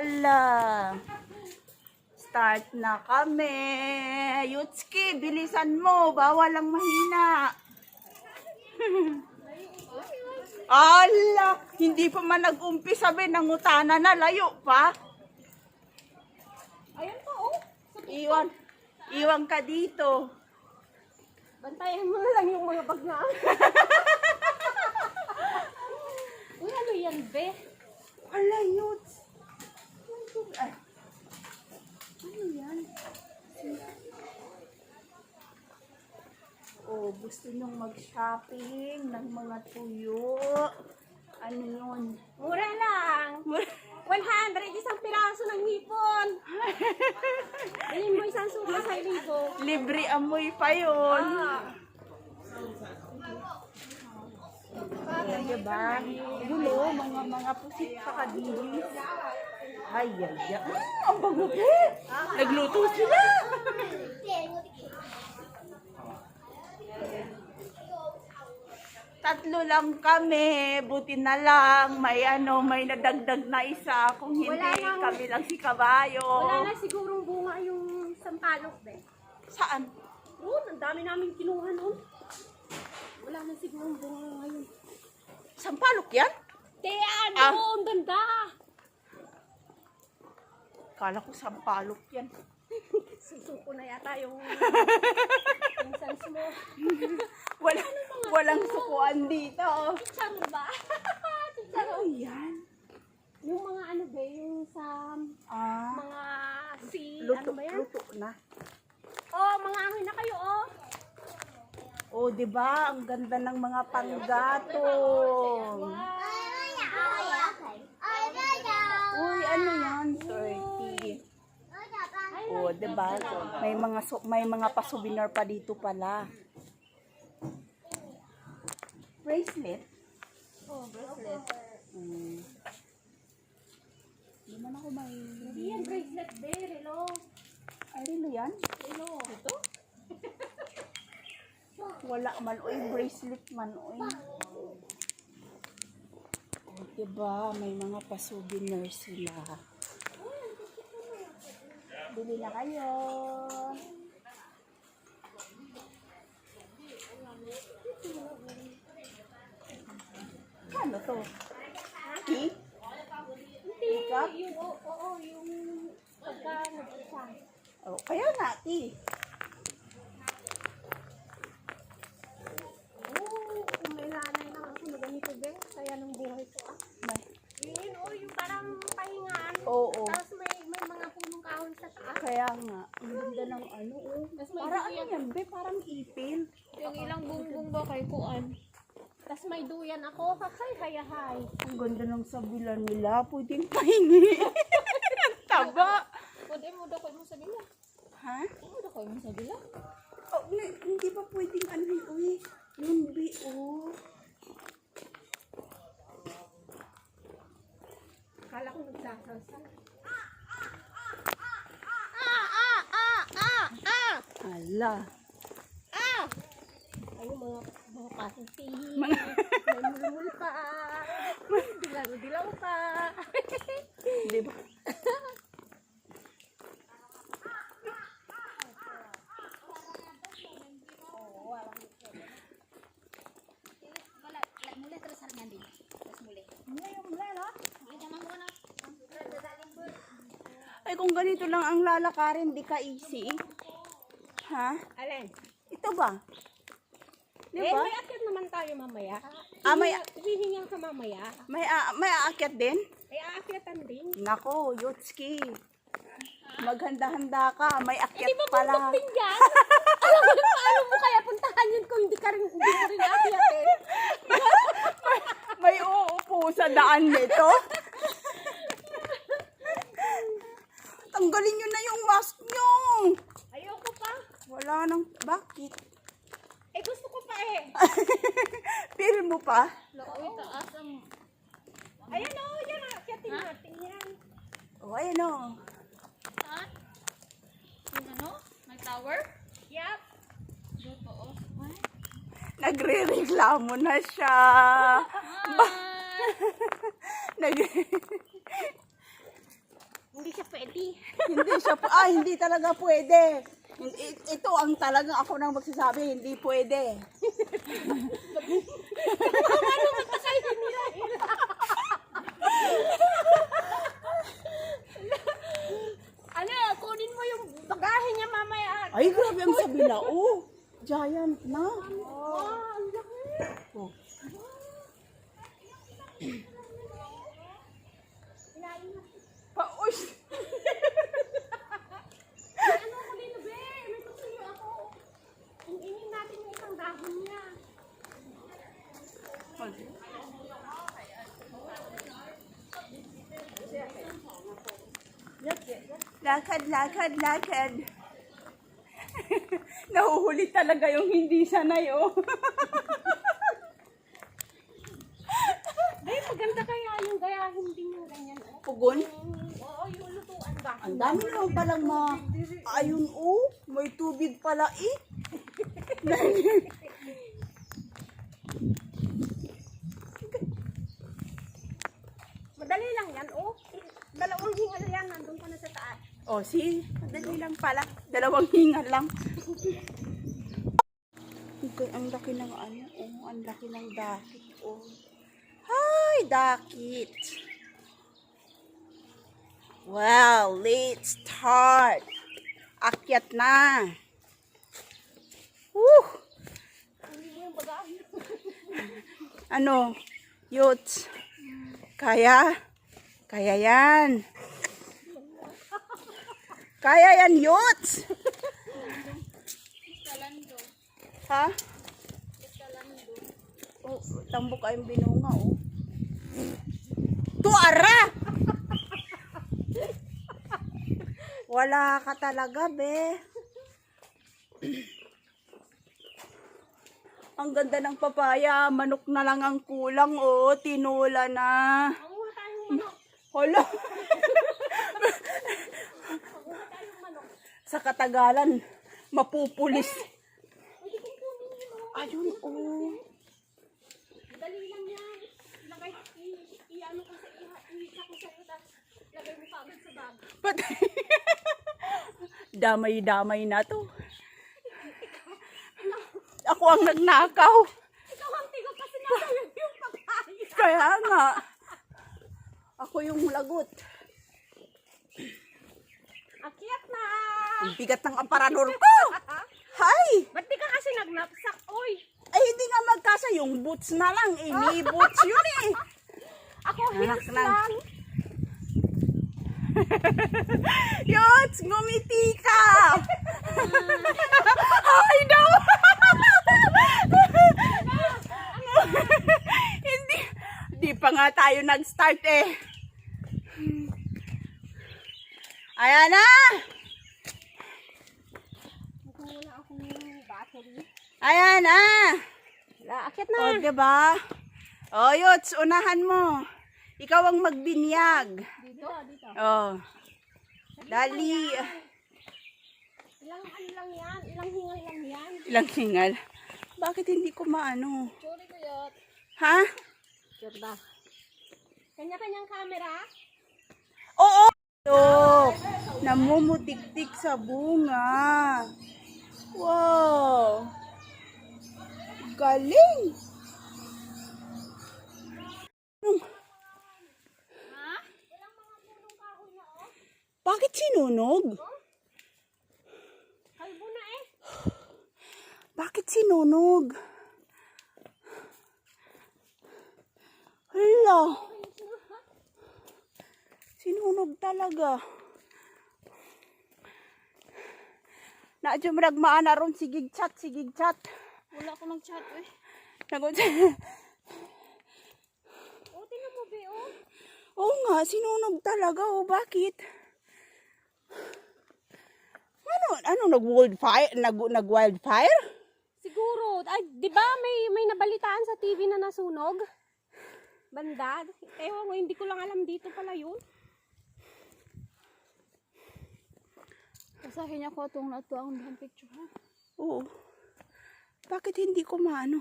Hala. Start na kami. Yutski, bilisan mo. Bawal lang mahina. Ala, hindi pa man nag-umpisa sabi, nangutana na, layo pa. Ayan pa, oh. Iwan ka dito. Bantayan mo na lang yung mga bag na. Uy, ano yan, be? Ala, Yuts. Ay. Ano yan? Oh, gusto nyong mag-shopping ng mga tuyo. Ano yun? Mura lang. 100 isang piraso ng hipon. Bilhin mo isang suka sa libo. Libre amoy pa yun. Ayan, diba? Yun o, mga pusit sa kadilis. Ay, ang bango eh. Nagluto sila. Tatlo lang kami, buti na lang, may nadagdag na isa, kung hindi kami lang si Kabayo. Wala na sigurong bunga yung sampalok, be. Saan? Doon, ang dami namin kinuha noon. Wala na sigurong bunga ngayon. Sampalok yan? Tiyan, Ah. oo, ang ganda. Kala ko sampalok yan. Susuko na yata yung sans mo. Walang sukuan dito. Chicharo ba? Ano Chicharo. yan? Yung mga ano ba, yung sa mga Luto, ano ba yan? luto na. Oh, mga ahoy na kayo, oh. Oh, 'di ba? Ang ganda ng mga panggatong. Uy, ano 'yan? 30. Oh, 'di ba? May mga pa-souvenir pa dito pala. Bracelet. Oh, bracelet. Hindi man ako may... Hindi yan bracelet, be, relo. Ay, relo yan? Relo. Ito? Wala man, oy, bracelet man, oy. Oh, diba, may mga pa-souvenir sila. Bili na kayo. Ano to? Tea? Makeup? Yung, oo, yung pagka nag-isa. Oh, kaya nga, tea. Oo, kung may nanay na ako na ganito, be, kaya ng buhay ko, ah. Yun, oh, yung parang pahingaan. Oo. Tapos may mga punong kahoy sa taas. Kaya nga, ang ganda ng ano, oh. Tapos may Para ano duyan. yan, be? Parang ipil. Yung ilang bungbong ba kay Kuan. Tapos may duyan ako, kakay, hayahay. Ang ganda ng sabilan nila. Pwedeng pahingi. Ang taba. Pwede mo daw kayo mo sa bila. Ha? Ano daw kayo mo sa bila? Oh, hindi ba pwedeng ano yun, uy? Yung B.O. Kala ko nagsasalsa. Hala. Ay, mga pasinti. Mga... May mulmul pa. Dilaw pa. Di ba? Mulai terus harnya di. Terus mulai. Mulai no? Mulai jangan muna. Ay, kung ganito lang ang lalakarin, di ka easy. Ha? Alin? Ito ba? Di ba? May akyat naman tayo mamaya. May... Hihingan ka mamaya. May aakyat din? Ay, aakyatan din. Nako, Yutski. Maghanda-handa ka. May akyat Di ba pala. bundok din yan? Alam mo, paano mo kaya puntahan yun kung hindi mo rin aakyatin? May uupo sa daan nito. Tanggalin nyo na yung mask nyo. Ayoko pa. Wala nang... Bakit? Eh, gusto ko pa eh. Feel mo pa? Looy, taas ang... Ayan o, yan. Aakyatin natin yan. O, ayan o. Saan? Yung ano? May tower? Yup. Dito o. Nagre-reklamo na siya. pwede. Hindi siya, hindi talaga pwede. Ito ang talagang ako nang magsasabi, hindi pwede. Ano matakay nila? Ano, kunin mo yung bagahe niya mamaya. Ay, grabe ang sabila. Oh, giant na. Oh, ang laki. Oh. Paush. Ano ko dito, be? May tutuyo ako. Inginin natin yung isang dahon niya. Lakad, lakad, lakad. Nahuhuli talaga yung hindi sanay, oh. Be, maganda kaya yung gayahin din yung ganyan. Oh. Pugon. Oo, yung lutuan ba? Ang dami naman palang ayun, oh. May tubig pala, eh. Madali lang yan, oh. Dalawang hingal yan, nandun pa na sa taas. Oh, see? Madali lang pala. 2 hingal lang. Okay, ang laki ng ano, oh. Ang laki ng dakit, oh. Hi, dakit. Well, let's start. Akyat na. Woo! Hindi mo yung bagahe. Ano? Youths. Kaya? Kaya yan. Kaya yan, youths. Ha? Oh, tambok kayong binunga, oh. Tuara! Wala ka talaga, be. Ang ganda ng papaya. Manok na lang ang kulang, oh. Tinula na. Panguha tayong manok. Hala. Panguha tayong manok. Sa katagalan, mapupulis. Pwede kong kunin yun, oh. Ayun, oh. Dali lang yan. Lagay, i-ano ko sa ihisa ko sa iyo, tapos lagay mo kagad sa bag. Patay. Damay-damay na to. Ako ang nagnakaw. Ikaw ang tigo kasi nasayang yung papaya. Kaya nga. Ako yung lagot. Akyat na! Ang bigat ng aparador ko. Hay! Ba't di ka kasi nagnapsak, oy? Ay, hindi nga magkasa. Yung boots na lang. Ni boots yun, eh. Ako Anak heels lang. lang. Yots, ngumiti ka. Hay daw. Hindi pa nga tayo nag-start, eh. Ayan na. Wala akong battery. Ayan na. Wala, akyat O, na. diba? O, Yots, unahan mo. Ikaw ang magbinyag. Dito, dito. O. Dali. Ilang ano lang yan? Ilang hingal lang yan? Ilang hingal. Bakit hindi ko maano? Sorry ko yun. Ha? Sure ba? Kanya-kanyang camera? Oo. Look. Namumutik-tik sa bunga. Wow. Galing. Ha? Ilang mga punong kahoy na, oh? Bakit sinunog? Kalbo na eh. Bakit sinunog? Hala. Sinunog talaga. Naadyo mo nagmaan na ron, sigig chat. Wala ko ng chat eh. Nagod. Oh, tingnan mo, be, oh. Oo nga, sinunog talaga. Oh, bakit? Ano nag-wildfire? Nag-wildfire? Siguro. Ay, di ba may nabalitaan sa TV na nasunog? Banda. Ewan ko, hindi ko lang alam dito pala yun. Basahin ako itong natuang picture, ha? Oo. Bakit hindi ko maano?